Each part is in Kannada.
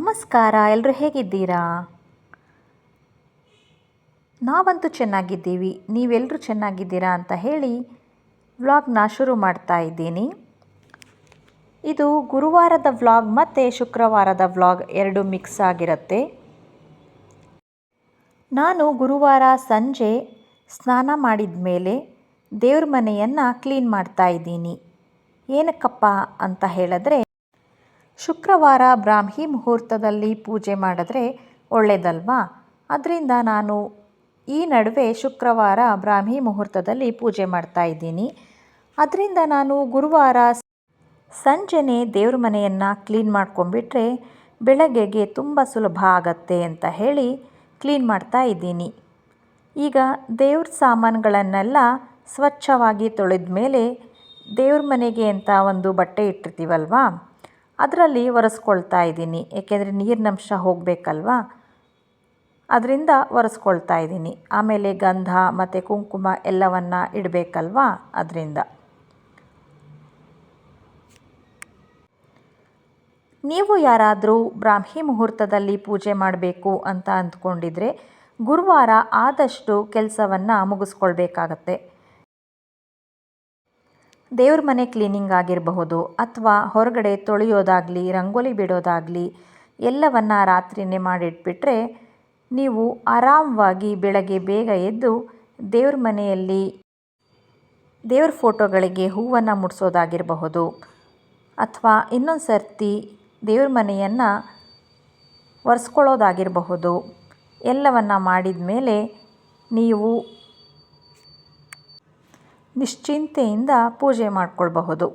ನಮಸ್ಕಾರ, ಎಲ್ಲರೂ ಹೇಗಿದ್ದೀರಾ? ನಾವಂತೂ ಚೆನ್ನಾಗಿದ್ದೀವಿ. ನೀವೆಲ್ಲರೂ ಚೆನ್ನಾಗಿದ್ದೀರಾ ಅಂತ ಹೇಳಿ ವ್ಲಾಗ್ನ ಶುರು ಮಾಡ್ತಾ ಇದ್ದೀನಿ. ಇದು ಗುರುವಾರದ ವ್ಲಾಗ್ ಮತ್ತು ಶುಕ್ರವಾರದ ವ್ಲಾಗ್ ಎರಡು ಮಿಕ್ಸ್ ಆಗಿರುತ್ತೆ. ನಾನು ಗುರುವಾರ ಸಂಜೆ ಸ್ನಾನ ಮಾಡಿದ ಮೇಲೆ ದೇವ್ರ ಮನೆಯನ್ನು ಕ್ಲೀನ್ ಮಾಡ್ತಾ ಇದ್ದೀನಿ. ಏನಕ್ಕಪ್ಪ ಅಂತ ಹೇಳಿದ್ರೆ, ಶುಕ್ರವಾರ ಬ್ರಾಹ್ಮಿ ಮುಹೂರ್ತದಲ್ಲಿ ಪೂಜೆ ಮಾಡಿದ್ರೆ ಒಳ್ಳೆಯದಲ್ವಾ? ಅದರಿಂದ ನಾನು ಈ ನಡುವೆ ಶುಕ್ರವಾರ ಬ್ರಾಹ್ಮಿ ಮುಹೂರ್ತದಲ್ಲಿ ಪೂಜೆ ಮಾಡ್ತಾ ಇದ್ದೀನಿ. ಅದರಿಂದ ನಾನು ಗುರುವಾರ ಸಂಜೆನೇ ದೇವ್ರ ಮನೆಯನ್ನು ಕ್ಲೀನ್ ಮಾಡ್ಕೊಂಡ್ಬಿಟ್ರೆ ಬೆಳಗ್ಗೆಗೆ ತುಂಬ ಸುಲಭ ಆಗತ್ತೆ ಅಂತ ಹೇಳಿ ಕ್ಲೀನ್ ಮಾಡ್ತಾ ಇದ್ದೀನಿ. ಈಗ ದೇವ್ರ ಸಾಮಾನುಗಳನ್ನೆಲ್ಲ ಸ್ವಚ್ಛವಾಗಿ ತೊಳೆದ ಮೇಲೆ ದೇವ್ರ ಮನೆಗೆ ಅಂತ ಒಂದು ಬಟ್ಟೆ ಇಟ್ಟಿರ್ತೀವಲ್ವಾ, ಅದರಲ್ಲಿ ಒರೆಸ್ಕೊಳ್ತಾ ಇದ್ದೀನಿ. ಏಕೆಂದರೆ ನೀರಿನಂಶ ಹೋಗಬೇಕಲ್ವಾ, ಅದರಿಂದ ಒರೆಸ್ಕೊಳ್ತಾ ಇದ್ದೀನಿ. ಆಮೇಲೆ ಗಂಧ ಮತ್ತು ಕುಂಕುಮ ಎಲ್ಲವನ್ನು ಇಡಬೇಕಲ್ವಾ, ಅದರಿಂದ. ನೀವು ಯಾರಾದರೂ ಬ್ರಾಹ್ಮಿ ಮುಹೂರ್ತದಲ್ಲಿ ಪೂಜೆ ಮಾಡಬೇಕು ಅಂತ ಅಂದ್ಕೊಂಡಿದ್ರೆ ಗುರುವಾರ ಆದಷ್ಟು ಕೆಲಸವನ್ನು ಮುಗಿಸ್ಕೊಳ್ಬೇಕಾಗತ್ತೆ. ದೇವ್ರ ಮನೆ ಕ್ಲೀನಿಂಗ್ ಆಗಿರಬಹುದು, ಅಥವಾ ಹೊರಗಡೆ ತೊಳೆಯೋದಾಗಲಿ, ರಂಗೋಲಿ ಬಿಡೋದಾಗಲಿ ಎಲ್ಲವನ್ನು ರಾತ್ರಿಯೇ ಮಾಡಿಟ್ಬಿಟ್ರೆ ನೀವು ಆರಾಮವಾಗಿ ಬೆಳಗ್ಗೆ ಬೇಗ ಎದ್ದು ದೇವ್ರ ಮನೆಯಲ್ಲಿ ದೇವ್ರ ಫೋಟೋಗಳಿಗೆ ಹೂವನ್ನು ಮುಡಿಸೋದಾಗಿರಬಹುದು, ಅಥವಾ ಇನ್ನೊಂದು ಸರ್ತಿ ದೇವ್ರ ಮನೆಯನ್ನು ಒರೆಸ್ಕೊಳ್ಳೋದಾಗಿರಬಹುದು. ಎಲ್ಲವನ್ನು ಮಾಡಿದ ಮೇಲೆ ನೀವು ನಿಶ್ಚಿಂತೆಯಿಂದ ಪೂಜೆ ಮಾಡಿಕೊಳ್ಬಹುದು.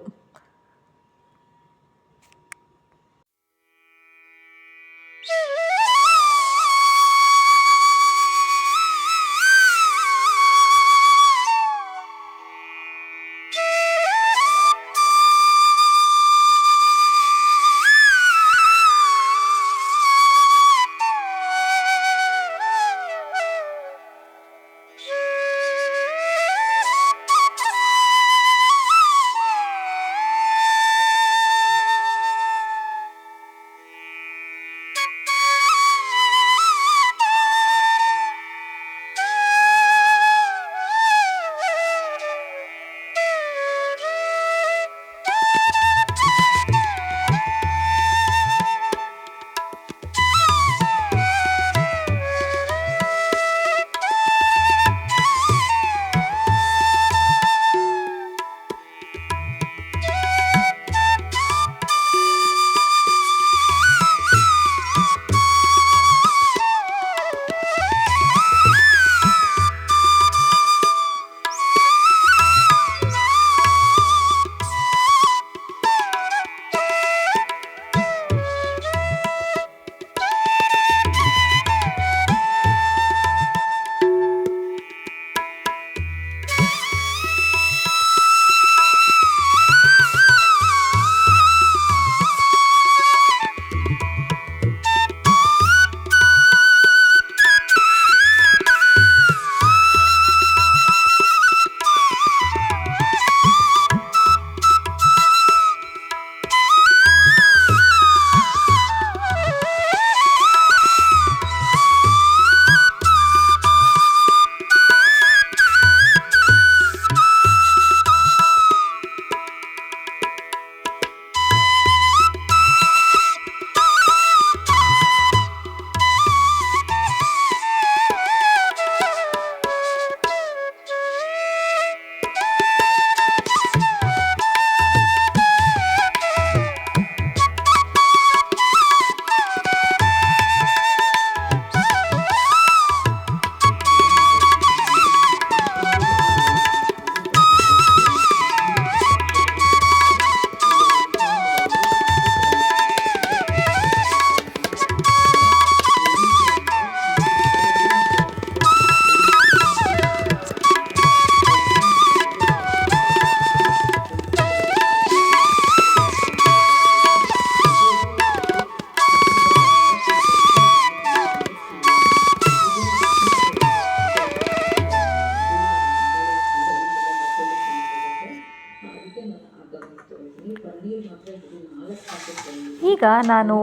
ಈಗ ನಾನು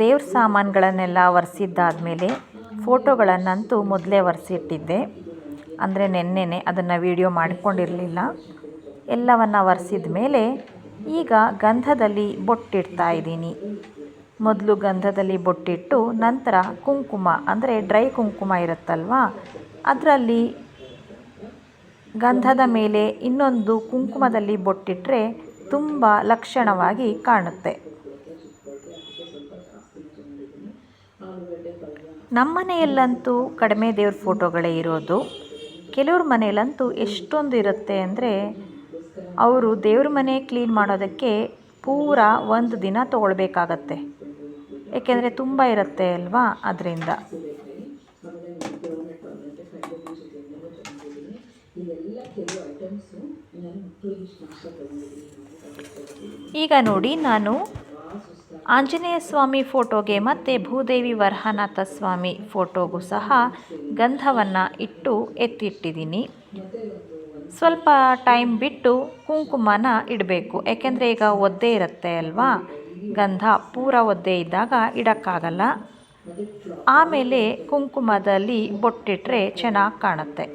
ದೇವ್ರ ಸಾಮಾನುಗಳನ್ನೆಲ್ಲ ಒರೆಸಿದ್ದಾದಮೇಲೆ ಫೋಟೋಗಳನ್ನಂತೂ ಮೊದಲೇ ಒರೆಸಿಟ್ಟಿದ್ದೆ. ಅಂದರೆ ನೆನ್ನೆನೆ ಅದನ್ನು ವಿಡಿಯೋ ಮಾಡಿಕೊಂಡಿರಲಿಲ್ಲ. ಎಲ್ಲವನ್ನು ಒರೆಸಿದ ಮೇಲೆ ಈಗ ಗಂಧದಲ್ಲಿ ಬೊಟ್ಟಿಡ್ತಾ ಇದ್ದೀನಿ. ಮೊದಲು ಗಂಧದಲ್ಲಿ ಬೊಟ್ಟಿಟ್ಟು ನಂತರ ಕುಂಕುಮ ಅಂದರೆ ಡ್ರೈ ಕುಂಕುಮ ಇರುತ್ತಲ್ವ, ಅದರಲ್ಲಿ ಗಂಧದ ಮೇಲೆ ಇನ್ನೊಂದು ಕುಂಕುಮದಲ್ಲಿ ಬೊಟ್ಟಿಟ್ಟರೆ ತುಂಬ ಲಕ್ಷಣವಾಗಿ ಕಾಣುತ್ತೆ. ನಮ್ಮ ಮನೆಯಲ್ಲಂತೂ ಕಡಿಮೆ ದೇವ್ರ ಫೋಟೋಗಳೇ ಇರೋದು. ಕೆಲವ್ರ ಮನೆಯಲ್ಲಂತೂ ಎಷ್ಟೊಂದು ಇರುತ್ತೆ ಅಂದರೆ ಅವರು ದೇವ್ರ ಮನೆ ಕ್ಲೀನ್ ಮಾಡೋದಕ್ಕೆ ಪೂರ ಒಂದು ದಿನ ತೊಗೊಳ್ಬೇಕಾಗತ್ತೆ. ಏಕೆಂದರೆ ತುಂಬ ಇರುತ್ತೆ ಅಲ್ವಾ, ಅದರಿಂದ. ಈಗ ನೋಡಿ, ನಾನು ಆಂಜನೇಯ ಸ್ವಾಮಿ ಫೋಟೋಗೆ ಮತ್ತು ಭೂದೇವಿ ವರಹನಾಥ ಸ್ವಾಮಿ ಫೋಟೋಗೂ ಸಹ ಗಂಧವನ್ನು ಇಟ್ಟು ಎತ್ತಿಟ್ಟಿದ್ದೀನಿ. ಸ್ವಲ್ಪ ಟೈಮ್ ಬಿಟ್ಟು ಕುಂಕುಮನ ಇಡಬೇಕು. ಯಾಕೆಂದರೆ ಈಗ ಒದ್ದೆ ಇರುತ್ತೆ ಅಲ್ವಾ, ಗಂಧ ಪೂರ ಒದ್ದೆ ಇದ್ದಾಗ ಇಡೋಕ್ಕಾಗಲ್ಲ. ಆಮೇಲೆ ಕುಂಕುಮದಲ್ಲಿ ಬೊಟ್ಟಿಟ್ರೆ ಚೆನ್ನಾಗಿ ಕಾಣುತ್ತೆ.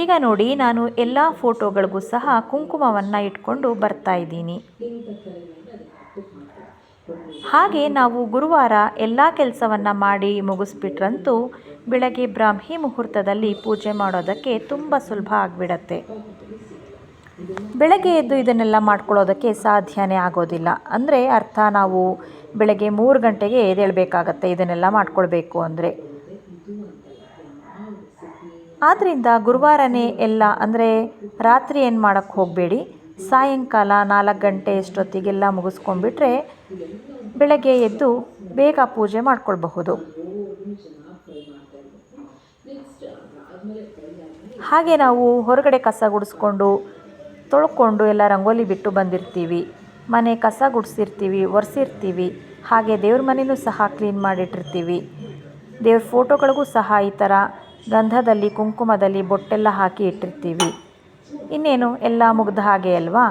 ಈಗ ನೋಡಿ, ನಾನು ಎಲ್ಲ ಫೋಟೋಗಳಿಗೂ ಸಹ ಕುಂಕುಮವನ್ನು ಇಟ್ಕೊಂಡು ಬರ್ತಾ ಇದ್ದೀನಿ. ಹಾಗೆ ನಾವು ಗುರುವಾರ ಎಲ್ಲ ಕೆಲಸವನ್ನು ಮಾಡಿ ಮುಗಿಸ್ಬಿಟ್ರಂತೂ ಬೆಳಗ್ಗೆ ಬ್ರಾಹ್ಮಿ ಮುಹೂರ್ತದಲ್ಲಿ ಪೂಜೆ ಮಾಡೋದಕ್ಕೆ ತುಂಬ ಸುಲಭ ಆಗಿಬಿಡತ್ತೆ. ಬೆಳಗ್ಗೆ ಎದ್ದು ಇದನ್ನೆಲ್ಲ ಮಾಡ್ಕೊಳ್ಳೋದಕ್ಕೆ ಸಾಧ್ಯನೇ ಆಗೋದಿಲ್ಲ. ಅಂದರೆ ಅರ್ಥ, ನಾವು ಬೆಳಗ್ಗೆ 3 ಗಂಟೆಗೆ ಎದ್ದೇಳಬೇಕಾಗತ್ತೆ ಇದನ್ನೆಲ್ಲ ಮಾಡ್ಕೊಳ್ಬೇಕು ಅಂದರೆ. ಆದ್ದರಿಂದ ಗುರುವಾರನೇ ಎಲ್ಲ, ಅಂದರೆ ರಾತ್ರಿ ಏನು ಮಾಡೋಕ್ಕೆ ಹೋಗಬೇಡಿ, ಸಾಯಂಕಾಲ 4 ಗಂಟೆ ಅಷ್ಟೊತ್ತಿಗೆಲ್ಲ ಮುಗಿಸ್ಕೊಂಡ್ಬಿಟ್ರೆ ಬೆಳಗ್ಗೆ ಎದ್ದು ಬೇಗ ಪೂಜೆ ಮಾಡ್ಕೊಳ್ಬಹುದು. ಹಾಗೆ ನಾವು ಹೊರಗಡೆ ಕಸ ಗುಡಿಸ್ಕೊಂಡು ತೊಳ್ಕೊಂಡು ಎಲ್ಲ ರಂಗೋಲಿ ಬಿಟ್ಟು ಬಂದಿರ್ತೀವಿ. ಮನೆ ಕಸ ಗುಡಿಸಿರ್ತೀವಿ, ಒರೆಸಿರ್ತೀವಿ. ಹಾಗೆ ದೇವ್ರ ಮನೆಯೂ ಸಹ ಕ್ಲೀನ್ ಮಾಡಿಟ್ಟಿರ್ತೀವಿ. ದೇವ್ರ ಫೋಟೋಗಳಿಗೂ ಸಹ ಈ ಥರ ಗಂಧದಲ್ಲಿ ಕುಂಕುಮದಲ್ಲಿ ಬೊಟ್ಟೆಲ್ಲ ಹಾಕಿ ಇಟ್ಟಿರ್ತೀವಿ. ಇನ್ನೇನು ಎಲ್ಲ ಮುಗ್ದ ಹಾಗೆ ಅಲ್ವಾ.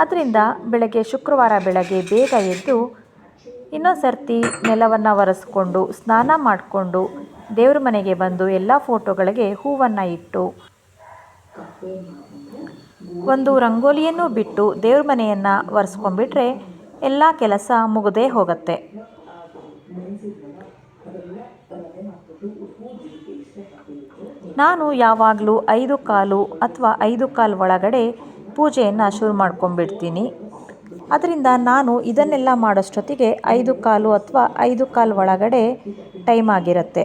ಅದರಿಂದ ಬೆಳಗ್ಗೆ ಶುಕ್ರವಾರ ಬೆಳಗ್ಗೆ ಬೇಗ ಎದ್ದು ಇನ್ನೊಂದು ಸರ್ತಿ ನೆಲವನ್ನು ಒರೆಸ್ಕೊಂಡು ಸ್ನಾನ ಮಾಡಿಕೊಂಡು ದೇವ್ರ ಮನೆಗೆ ಬಂದು ಎಲ್ಲ ಫೋಟೋಗಳಿಗೆ ಹೂವನ್ನು ಇಟ್ಟು ಒಂದು ರಂಗೋಲಿಯನ್ನು ಬಿಟ್ಟು ದೇವ್ರ ಮನೆಯನ್ನು ಒರೆಸ್ಕೊಂಡ್ಬಿಟ್ರೆ ಎಲ್ಲ ಕೆಲಸ ಮುಗದೇ ಹೋಗುತ್ತೆ. ನಾನು ಯಾವಾಗಲೂ 5:15 ಅಥವಾ 5:15 ಒಳಗಡೆ ಪೂಜೆಯನ್ನು ಶುರು ಮಾಡ್ಕೊಂಡ್ಬಿಡ್ತೀನಿ. ಅದರಿಂದ ನಾನು ಇದನ್ನೆಲ್ಲ ಮಾಡೋಷ್ಟೊತ್ತಿಗೆ 5:15 ಅಥವಾ 5:15 ಒಳಗಡೆ ಟೈಮ್ ಆಗಿರುತ್ತೆ.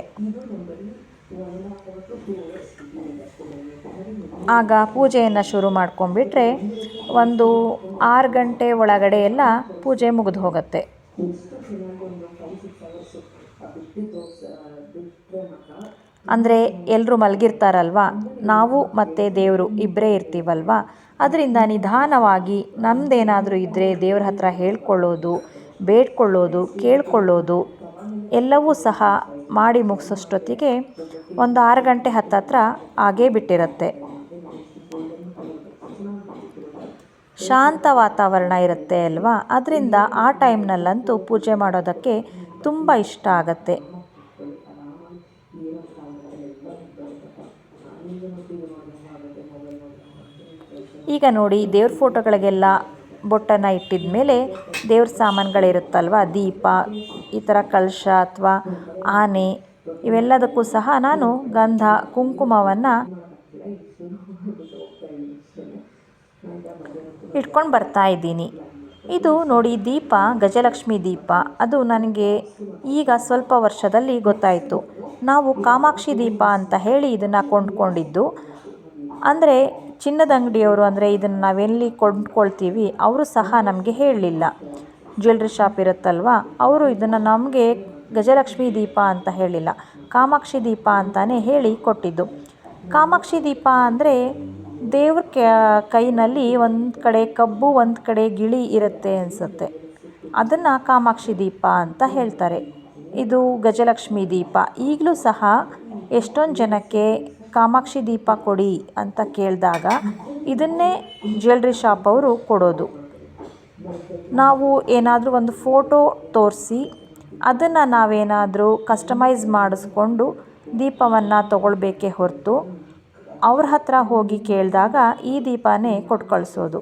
ಆಗ ಪೂಜೆಯನ್ನು ಶುರು ಮಾಡ್ಕೊಂಡ್ಬಿಟ್ರೆ ಒಂದು 6 ಗಂಟೆ ಒಳಗಡೆ ಎಲ್ಲ ಪೂಜೆ ಮುಗಿದು ಹೋಗುತ್ತೆ. ಅಂದರೆ ಎಲ್ಲರೂ ಮಲಗಿರ್ತಾರಲ್ವ, ನಾವು ಮತ್ತು ದೇವರು ಇಬ್ಬರೇ ಇರ್ತೀವಲ್ವ. ಅದರಿಂದ ನಿಧಾನವಾಗಿ ನಮ್ಮದೇನಾದರೂ ಇದ್ದರೆ ದೇವ್ರ ಹತ್ರ ಹೇಳ್ಕೊಳ್ಳೋದು, ಬೇಡ್ಕೊಳ್ಳೋದು, ಕೇಳ್ಕೊಳ್ಳೋದು ಎಲ್ಲವೂ ಸಹ ಮಾಡಿ ಮುಗಿಸೋಷ್ಟೊತ್ತಿಗೆ ಒಂದು 6 ಗಂಟೆ ಹತ್ತತ್ರ ಆಗೇ ಬಿಟ್ಟಿರುತ್ತೆ. ಶಾಂತ ವಾತಾವರಣ ಇರುತ್ತೆ ಅಲ್ವಾ. ಅದರಿಂದ ಆ ಟೈಮ್ನಲ್ಲಂತೂ ಪೂಜೆ ಮಾಡೋದಕ್ಕೆ ತುಂಬ ಇಷ್ಟ ಆಗುತ್ತೆ. ಈಗ ನೋಡಿ ದೇವ್ರ ಫೋಟೋಗಳಿಗೆಲ್ಲ ಬೊಟ್ಟನ್ನು ಇಟ್ಟಿದ ಮೇಲೆ ದೇವ್ರ ಸಾಮಾನುಗಳಿರುತ್ತಲ್ವ, ದೀಪ, ಈ ಥರ ಕಲಶ ಅಥವಾ ಆನೆ ಇವೆಲ್ಲದಕ್ಕೂ ಸಹ ನಾನು ಗಂಧ ಕುಂಕುಮವನ್ನು ಇಟ್ಕೊಂಡು ಬರ್ತಾ ಇದ್ದೀನಿ. ಇದು ನೋಡಿ ದೀಪ ಗಜಲಕ್ಷ್ಮಿ ದೀಪ. ಅದು ನನಗೆ ಈಗ ಸ್ವಲ್ಪ ವರ್ಷದಲ್ಲಿ ಗೊತ್ತಾಯಿತು. ನಾವು ಕಾಮಾಕ್ಷಿ ದೀಪ ಅಂತ ಹೇಳಿ ಇದನ್ನು ಕೊಂಡ್ಕೊಂಡಿದ್ದು. ಅಂದರೆ ಚಿನ್ನದ ಅಂಗಡಿಯವರು, ಅಂದರೆ ಇದನ್ನು ನಾವೆಲ್ಲಿ ಕೊಂಡ್ಕೊಳ್ತೀವಿ ಅವರು ಸಹ ನಮಗೆ ಹೇಳಲಿಲ್ಲ. ಜ್ಯುವೆಲ್ರಿ ಶಾಪ್ ಇರುತ್ತಲ್ವ, ಅವರು ಇದನ್ನು ನಮಗೆ ಗಜಲಕ್ಷ್ಮಿ ದೀಪ ಅಂತ ಹೇಳಿಲ್ಲ, ಕಾಮಾಕ್ಷಿ ದೀಪ ಅಂತಲೇ ಹೇಳಿ ಕೊಟ್ಟಿದ್ದು. ಕಾಮಾಕ್ಷಿ ದೀಪ ಅಂದರೆ ದೇವ್ರ ಕೈನಲ್ಲಿ ಒಂದು ಕಡೆ ಕಬ್ಬು ಒಂದು ಕಡೆ ಗಿಳಿ ಇರುತ್ತೆ ಅನಿಸುತ್ತೆ, ಅದನ್ನು ಕಾಮಾಕ್ಷಿ ದೀಪ ಅಂತ ಹೇಳ್ತಾರೆ. ಇದು ಗಜಲಕ್ಷ್ಮಿ ದೀಪ. ಈಗಲೂ ಸಹ ಎಷ್ಟೊಂದು ಜನಕ್ಕೆ ಕಾಮಾಕ್ಷಿ ದೀಪ ಕೊಡಿ ಅಂತ ಕೇಳಿದಾಗ ಇದನ್ನೇ ಜ್ಯುವೆಲ್ರಿ ಶಾಪ್ ಅವರು ಕೊಡೋದು. ನಾವು ಏನಾದರೂ ಒಂದು ಫೋಟೋ ತೋರಿಸಿ ಅದನ್ನು ನಾವೇನಾದರೂ ಕಸ್ಟಮೈಸ್ ಮಾಡಿಸ್ಕೊಂಡು ದೀಪವನ್ನು ತಗೊಳ್ಬೇಕೇ ಹೊರತು ಅವ್ರ ಹತ್ರ ಹೋಗಿ ಕೇಳಿದಾಗ ಈ ದೀಪನೇ ಕೊಟ್ಟು ಕಳಿಸೋದು.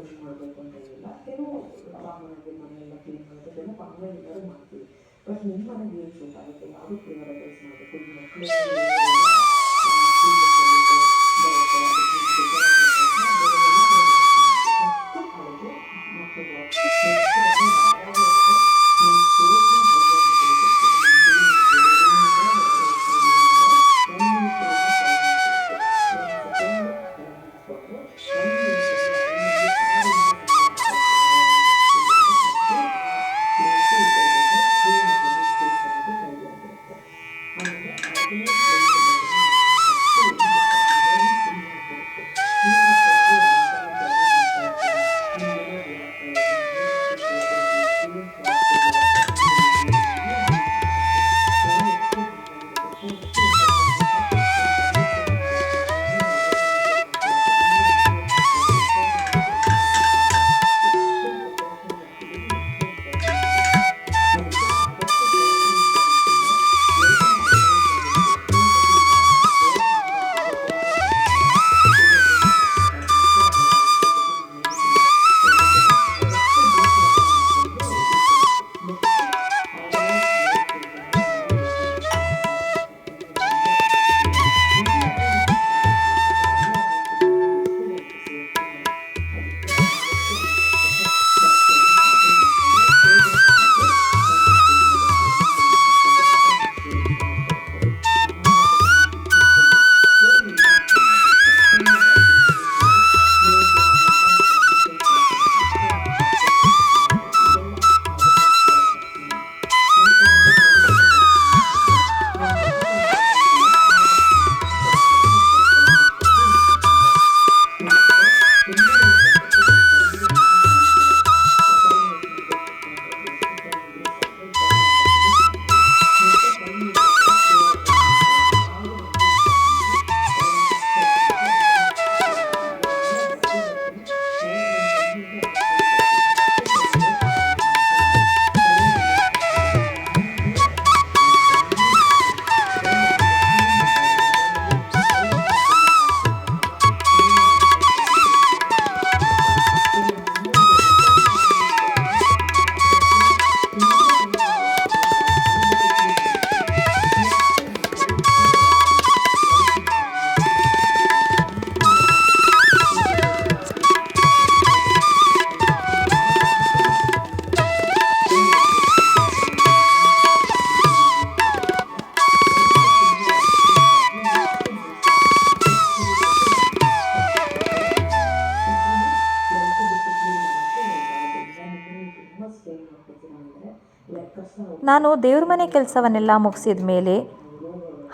ನಾನು ದೇವ್ರ ಮನೆ ಕೆಲಸವನ್ನೆಲ್ಲ ಮುಗಿಸಿದ ಮೇಲೆ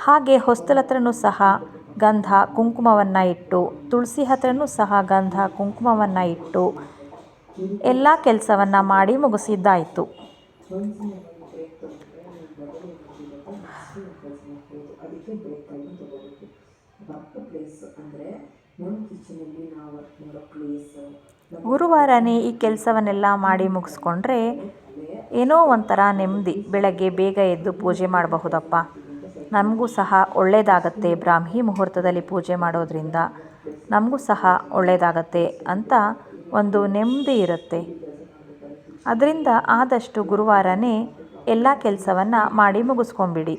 ಹಾಗೆ ಹೊಸ್ತಲ ಹತ್ರನೂ ಸಹ ಗಂಧ ಕುಂಕುಮವನ್ನು ಇಟ್ಟು, ತುಳಸಿ ಹತ್ರನೂ ಸಹ ಗಂಧ ಕುಂಕುಮವನ್ನು ಇಟ್ಟು ಎಲ್ಲ ಕೆಲಸವನ್ನು ಮಾಡಿ ಮುಗಿಸಿದ್ದಾಯಿತು. ಗುರುವಾರನೇ ಈ ಕೆಲಸವನ್ನೆಲ್ಲ ಮಾಡಿ ಮುಗಿಸ್ಕೊಂಡ್ರೆ ಏನೋ ಒಂಥರ ನೆಮ್ಮದಿ. ಬೆಳಗ್ಗೆ ಬೇಗ ಎದ್ದು ಪೂಜೆ ಮಾಡಬಹುದಪ್ಪ, ನಮಗೂ ಸಹ ಒಳ್ಳೆಯದಾಗತ್ತೆ, ಬ್ರಾಹ್ಮಿ ಮುಹೂರ್ತದಲ್ಲಿ ಪೂಜೆ ಮಾಡೋದ್ರಿಂದ ನಮಗೂ ಸಹ ಒಳ್ಳೆಯದಾಗತ್ತೆ ಅಂತ ಒಂದು ನೆಮ್ಮದಿ ಇರುತ್ತೆ. ಅದರಿಂದ ಆದಷ್ಟು ಗುರುವಾರನೇ ಎಲ್ಲ ಕೆಲಸವನ್ನು ಮಾಡಿ ಮುಗಿಸ್ಕೊಂಬಿಡಿ.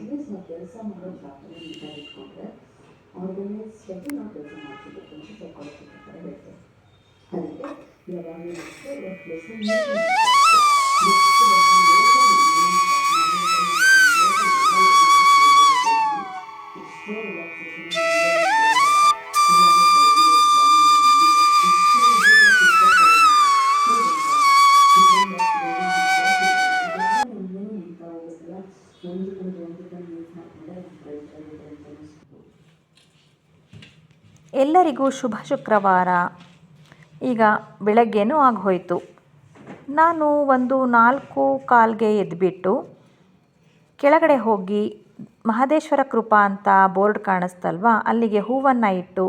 ಎಲ್ಲರಿಗೂ ಶುಭ ಶುಕ್ರವಾರ. ಈಗ ಬೆಳಗ್ಗೆನೂ ಆಗೋಯ್ತು. ನಾನು ಒಂದು 4:15ಗೆ ಎದ್ದುಬಿಟ್ಟು ಕೆಳಗಡೆ ಹೋಗಿ ಮಹದೇಶ್ವರ ಕೃಪಾ ಅಂತ ಬೋರ್ಡ್ ಕಾಣಿಸ್ತಲ್ವ, ಅಲ್ಲಿಗೆ ಹೂವನ್ನು ಇಟ್ಟು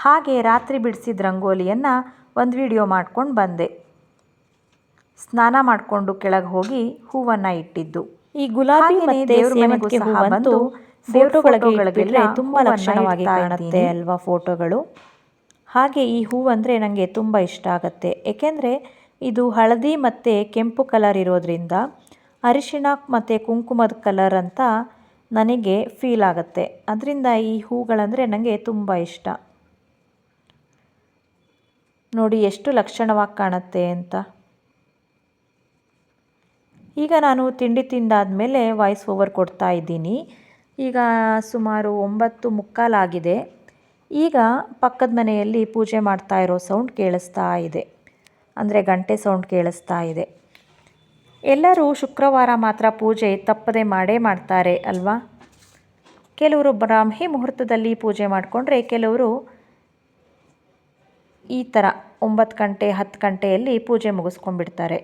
ಹಾಗೆ ರಾತ್ರಿ ಬಿಡಿಸಿದ ರಂಗೋಲಿಯನ್ನು ಒಂದು ವಿಡಿಯೋ ಮಾಡ್ಕೊಂಡು ಬಂದೆ. ಸ್ನಾನ ಮಾಡಿಕೊಂಡು ಕೆಳಗೆ ಹೋಗಿ ಹೂವನ್ನು ಇಟ್ಟಿದ್ದು. ಈ ಗುಲಾಬಿ ಮತ್ತು ಸೇವಂತಿಗೆ ಹೂವಂತೂ ಫೋಟೋಗಳಿಗೆಲ್ಲ ತುಂಬ ಲಕ್ಷಣವಾಗಿ ಕಾಣುತ್ತೆ ಅಲ್ವಾ ಫೋಟೋಗಳು. ಹಾಗೆ ಈ ಹೂವಂದರೆ ನನಗೆ ತುಂಬ ಇಷ್ಟ ಆಗುತ್ತೆ. ಏಕೆಂದರೆ ಇದು ಹಳದಿ ಮತ್ತು ಕೆಂಪು ಕಲರ್ ಇರೋದ್ರಿಂದ ಅರಿಶಿಣ ಮತ್ತು ಕುಂಕುಮದ ಕಲರ್ ಅಂತ ನನಗೆ ಫೀಲ್ ಆಗುತ್ತೆ. ಅದರಿಂದ ಈ ಹೂಗಳಂದರೆ ನನಗೆ ತುಂಬ ಇಷ್ಟ. ನೋಡಿ ಎಷ್ಟು ಲಕ್ಷಣವಾಗಿ ಕಾಣುತ್ತೆ ಅಂತ. ಈಗ ನಾನು ತಿಂಡಿ ತಿಂದಾದಮೇಲೆ ವಾಯ್ಸ್ ಓವರ್ ಕೊಡ್ತಾ ಇದ್ದೀನಿ. ಈಗ ಸುಮಾರು 9:15 ಆಗಿದೆ. ಈಗ ಪಕ್ಕದ ಮನೆಯಲ್ಲಿ ಪೂಜೆ ಮಾಡ್ತಾ ಇರೋ ಸೌಂಡ್ ಕೇಳಿಸ್ತಾ ಇದೆ, ಅಂದರೆ ಗಂಟೆ ಸೌಂಡ್ ಕೇಳಿಸ್ತಾ ಇದೆ. ಎಲ್ಲರೂ ಶುಕ್ರವಾರ ಮಾತ್ರ ಪೂಜೆ ತಪ್ಪದೆ ಮಾಡೇ ಮಾಡ್ತಾರೆ ಅಲ್ವಾ. ಕೆಲವರು ಬ್ರಾಹ್ಮಿ ಮುಹೂರ್ತದಲ್ಲಿ ಪೂಜೆ ಮಾಡಿಕೊಂಡ್ರೆ, ಕೆಲವರು ಈ ಥರ 9 ಗಂಟೆ 10 ಗಂಟೆಯಲ್ಲಿ ಪೂಜೆ ಮುಗಿಸ್ಕೊಂಡ್ಬಿಡ್ತಾರೆ.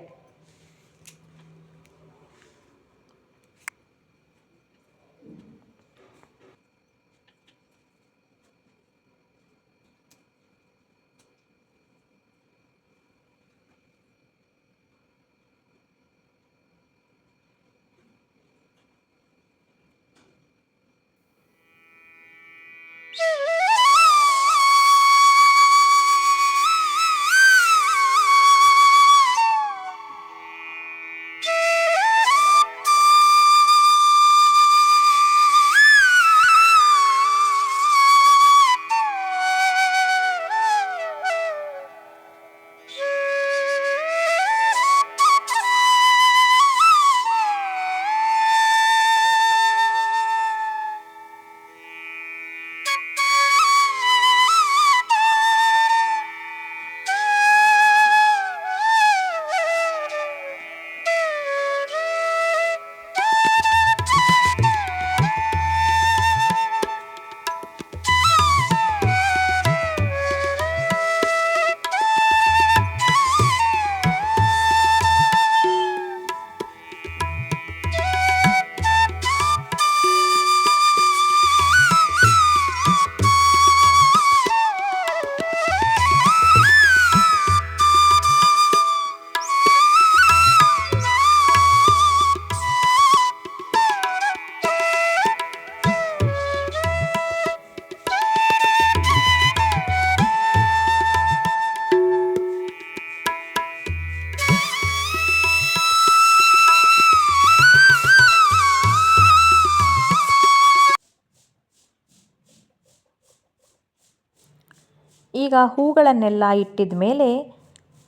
ಈಗ ಹೂಗಳನ್ನೆಲ್ಲ ಇಟ್ಟಿದ ಮೇಲೆ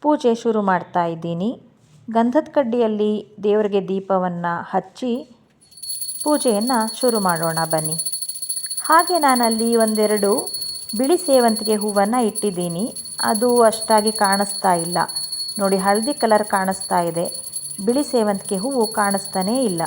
ಪೂಜೆ ಶುರು ಮಾಡ್ತಾ ಇದ್ದೀನಿ. ಗಂಧದ ಕಡ್ಡಿಯಲ್ಲಿ ದೇವರಿಗೆ ದೀಪವನ್ನು ಹಚ್ಚಿ ಪೂಜೆಯನ್ನು ಶುರು ಮಾಡೋಣ ಬನ್ನಿ. ಹಾಗೆ ನಾನಲ್ಲಿ ಒಂದೆರಡು ಬಿಳಿ ಸೇವಂತಿಗೆ ಹೂವನ್ನು ಇಟ್ಟಿದ್ದೀನಿ. ಅದು ಅಷ್ಟಾಗಿ ಕಾಣಿಸ್ತಾ ಇಲ್ಲ ನೋಡಿ, ಹಳದಿ ಕಲರ್ ಕಾಣಿಸ್ತಾ ಇದೆ, ಬಿಳಿ ಸೇವಂತಿಗೆ ಹೂವು ಕಾಣಿಸ್ತಾನೇ ಇಲ್ಲ.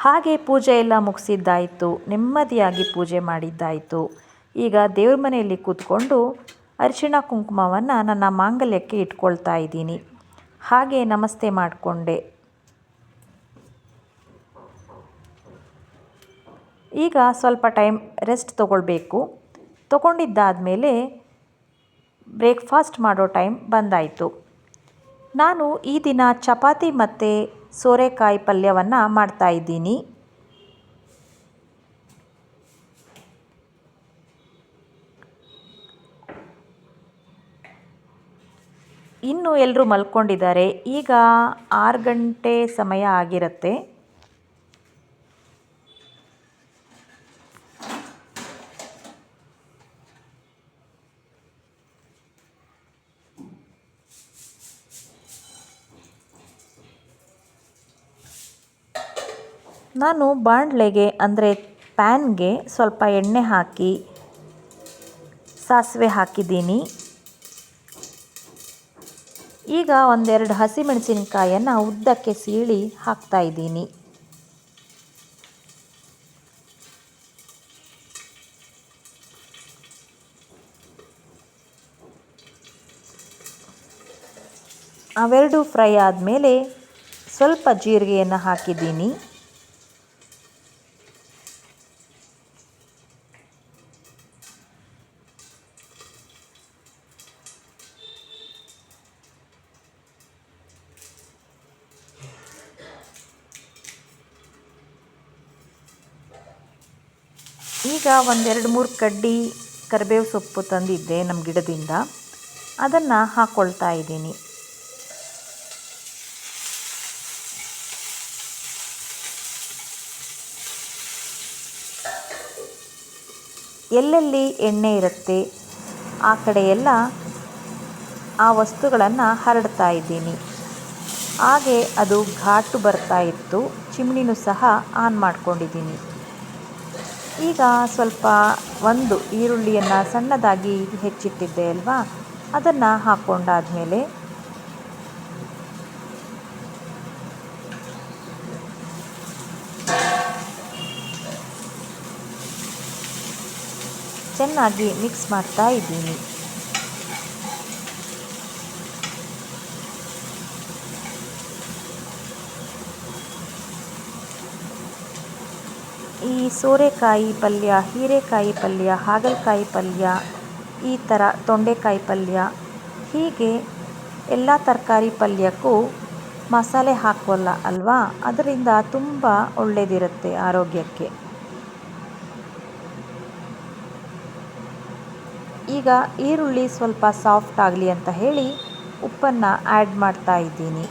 ಹಾಗೆ ಪೂಜೆ ಎಲ್ಲ ಮುಗಿಸಿದ್ದಾಯಿತು, ನೆಮ್ಮದಿಯಾಗಿ ಪೂಜೆ ಮಾಡಿದ್ದಾಯಿತು. ಈಗ ದೇವ್ರ ಮನೆಯಲ್ಲಿ ಕೂತ್ಕೊಂಡು ಅರಿಶಿಣ ಕುಂಕುಮವನ್ನು ನನ್ನ ಮಾಂಗಲ್ಯಕ್ಕೆ ಇಟ್ಕೊಳ್ತಾ ಇದ್ದೀನಿ. ಹಾಗೆ ನಮಸ್ತೆ ಮಾಡಿಕೊಂಡೆ. ಈಗ ಸ್ವಲ್ಪ ಟೈಮ್ ರೆಸ್ಟ್ ತೊಗೊಳ್ಬೇಕು. ತೊಗೊಂಡಿದ್ದಾದಮೇಲೆ ಬ್ರೇಕ್ಫಾಸ್ಟ್ ಮಾಡೋ ಟೈಮ್ ಬಂದಾಯಿತು. ನಾನು ಈ ದಿನ ಚಪಾತಿ ಮತ್ತು ಸೋರೆಕಾಯಿ ಪಲ್ಯವನ್ನು ಮಾಡ್ತಾಯಿದ್ದೀನಿ. ಇನ್ನು ಎಲ್ಲರೂ ಮಲ್ಕೊಂಡಿದ್ದಾರೆ. ಈಗ 6 ಗಂಟೆ ಸಮಯ ಆಗಿರುತ್ತೆ. ನಾನು ಬಾಣಲೆಗೆ ಅಂದರೆ ಪ್ಯಾನ್ಗೆ ಸ್ವಲ್ಪ ಎಣ್ಣೆ ಹಾಕಿ ಸಾಸಿವೆ ಹಾಕಿದ್ದೀನಿ. ಈಗ ಒಂದೆರಡು ಹಸಿಮೆಣಸಿನಕಾಯನ್ನು ಉದ್ದಕ್ಕೆ ಸೀಳಿ ಹಾಕ್ತಾಯಿದ್ದೀನಿ. ಅವೆರಡು ಫ್ರೈ ಆದಮೇಲೆ ಸ್ವಲ್ಪ ಜೀರಿಗೆಯನ್ನು ಹಾಕಿದ್ದೀನಿ. ಈಗ 1-2-3 ಕಡ್ಡಿ ಕರಿಬೇವು ಸೊಪ್ಪು ತಂದಿದ್ದೆ ನಮ್ಮ ಗಿಡದಿಂದ, ಅದನ್ನು ಹಾಕ್ಕೊಳ್ತಾ ಇದ್ದೀನಿ. ಎಲ್ಲೆಲ್ಲಿ ಎಣ್ಣೆ ಇರುತ್ತೆ ಆ ಕಡೆ ಎಲ್ಲ ಆ ವಸ್ತುಗಳನ್ನು ಹರಡ್ತಾ ಇದ್ದೀನಿ. ಹಾಗೆ ಅದು ಘಾಟು ಬರ್ತಾ ಇತ್ತು. ಚಿಮ್ನಿನೂ ಸಹ ಆನ್ ಮಾಡ್ಕೊಂಡಿದ್ದೀನಿ. ಈಗ ಸ್ವಲ್ಪ ಒಂದು ಈರುಳ್ಳಿಯನ್ನು ಸಣ್ಣದಾಗಿ ಹೆಚ್ಚಿಟ್ಟಿದ್ದೆ ಅಲ್ವಾ, ಅದನ್ನು ಹಾಕ್ಕೊಂಡಾದಮೇಲೆ ಚೆನ್ನಾಗಿ ಮಿಕ್ಸ್ ಮಾಡ್ತಾ ಇದ್ದೀನಿ. ಈ ಸೋರೆಕಾಯಿ ಪಲ್ಯ, ಹೀರೆಕಾಯಿ ಪಲ್ಯ, ಹಾಗಲಕಾಯಿ ಪಲ್ಯ, ಈ ಥರ ತೊಂಡೆಕಾಯಿ ಪಲ್ಯ, ಹೀಗೆ ಎಲ್ಲ ತರಕಾರಿ ಪಲ್ಯಕ್ಕೂ ಮಸಾಲೆ ಹಾಕೋಲ್ಲ ಅಲ್ವಾ, ಅದರಿಂದ ತುಂಬ ಒಳ್ಳೆಯದಿರುತ್ತೆ ಆರೋಗ್ಯಕ್ಕೆ. ಈಗ ಈರುಳ್ಳಿ ಸ್ವಲ್ಪ ಸಾಫ್ಟ್ ಆಗಲಿ ಅಂತ ಹೇಳಿ ಉಪ್ಪನ್ನು ಆ್ಯಡ್ ಮಾಡ್ತಾ ಇದ್ದೀನಿ.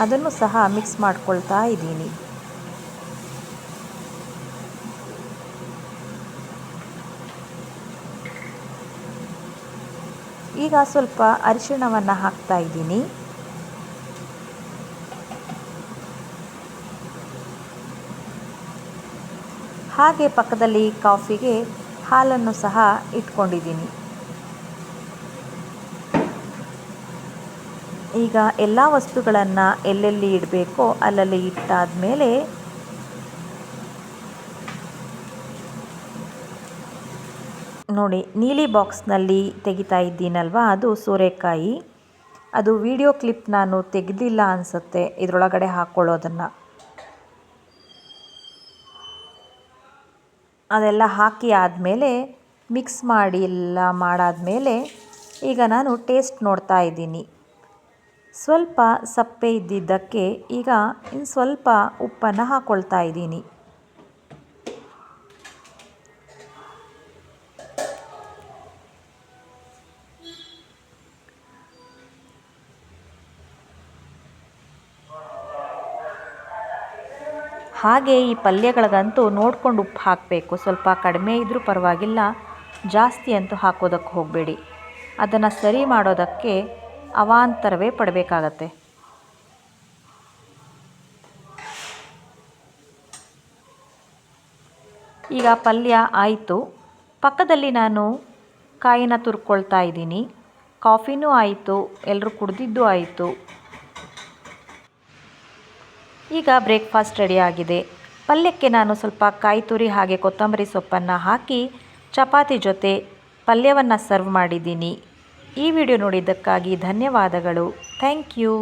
ಅದನ್ನು ಸಹ ಮಿಕ್ಸ್ ಮಾಡ್ಕೊಳ್ತಾ ಇದ್ದೀನಿ. ಈಗ ಸ್ವಲ್ಪ ಅರಿಶಿಣವನ್ನು ಹಾಕ್ತಾ ಇದ್ದೀನಿ. ಹಾಗೆ ಪಕ್ಕದಲ್ಲಿ ಕಾಫಿಗೆ ಹಾಲನ್ನು ಸಹ ಇಟ್ಕೊಂಡಿದ್ದೀನಿ. ಈಗ ಎಲ್ಲ ವಸ್ತುಗಳನ್ನು ಎಲ್ಲೆಲ್ಲಿ ಇಡಬೇಕೋ ಅಲ್ಲಲ್ಲಿ ಇಟ್ಟಾದಮೇಲೆ ನೋಡಿ, ನೀಲಿ ಬಾಕ್ಸ್ನಲ್ಲಿ ತೆಗಿತಾ ಇದ್ದೀನಲ್ವ, ಅದು ಸೋರೆಕಾಯಿ. ಅದು ವಿಡಿಯೋ ಕ್ಲಿಪ್ ನಾನು ತೆಗೆದಿಲ್ಲ ಅನಿಸುತ್ತೆ ಇದರೊಳಗಡೆ ಹಾಕ್ಕೊಳ್ಳೋದನ್ನು. ಅದೆಲ್ಲ ಹಾಕಿ ಆದಮೇಲೆ ಮಿಕ್ಸ್ ಮಾಡಿ ಎಲ್ಲ ಮಾಡಾದಮೇಲೆ ಈಗ ನಾನು ಟೇಸ್ಟ್ ನೋಡ್ತಾ ಇದ್ದೀನಿ. ಸ್ವಲ್ಪ ಸಪ್ಪೆ ಇದ್ದಿದ್ದಕ್ಕೆ ಈಗ ಇನ್ನು ಸ್ವಲ್ಪ ಉಪ್ಪನ್ನು ಹಾಕ್ಕೊಳ್ತಾ ಇದ್ದೀನಿ. ಹಾಗೆ ಈ ಪಲ್ಯಗಳಿಗಂತೂ ನೋಡ್ಕೊಂಡು ಉಪ್ಪು ಹಾಕಬೇಕು. ಸ್ವಲ್ಪ ಕಡಿಮೆ ಇದ್ದರೂ ಪರವಾಗಿಲ್ಲ, ಜಾಸ್ತಿ ಅಂತೂ ಹಾಕೋದಕ್ಕೆ ಹೋಗಬೇಡಿ. ಅದನ್ನು ಸರಿ ಮಾಡೋದಕ್ಕೆ ಅವಾಂತರವೇ ಪಡಬೇಕಾಗತ್ತೆ. ಈಗ ಪಲ್ಯ ಆಯಿತು. ಪಕ್ಕದಲ್ಲಿ ನಾನು ಕಾಯಿನ ತುರ್ಕೊಳ್ತಾ ಇದ್ದೀನಿ. ಕಾಫಿನೂ ಆಯಿತು, ಎಲ್ಲರೂ ಕುಡಿದಿದ್ದು ಆಯಿತು. ಈಗ ಬ್ರೇಕ್ಫಾಸ್ಟ್ ರೆಡಿ ಆಗಿದೆ. ಪಲ್ಯಕ್ಕೆ ನಾನು ಸ್ವಲ್ಪ ಕಾಯಿ ತುರಿ ಹಾಗೆ ಕೊತ್ತಂಬರಿ ಸೊಪ್ಪನ್ನು ಹಾಕಿ ಚಪಾತಿ ಜೊತೆ ಪಲ್ಯವನ್ನು ಸರ್ವ್ ಮಾಡಿದ್ದೀನಿ. ಈ ವಿಡಿಯೋ ನೋಡಿದ್ದಕ್ಕಾಗಿ ಧನ್ಯವಾದಗಳು. Thank you.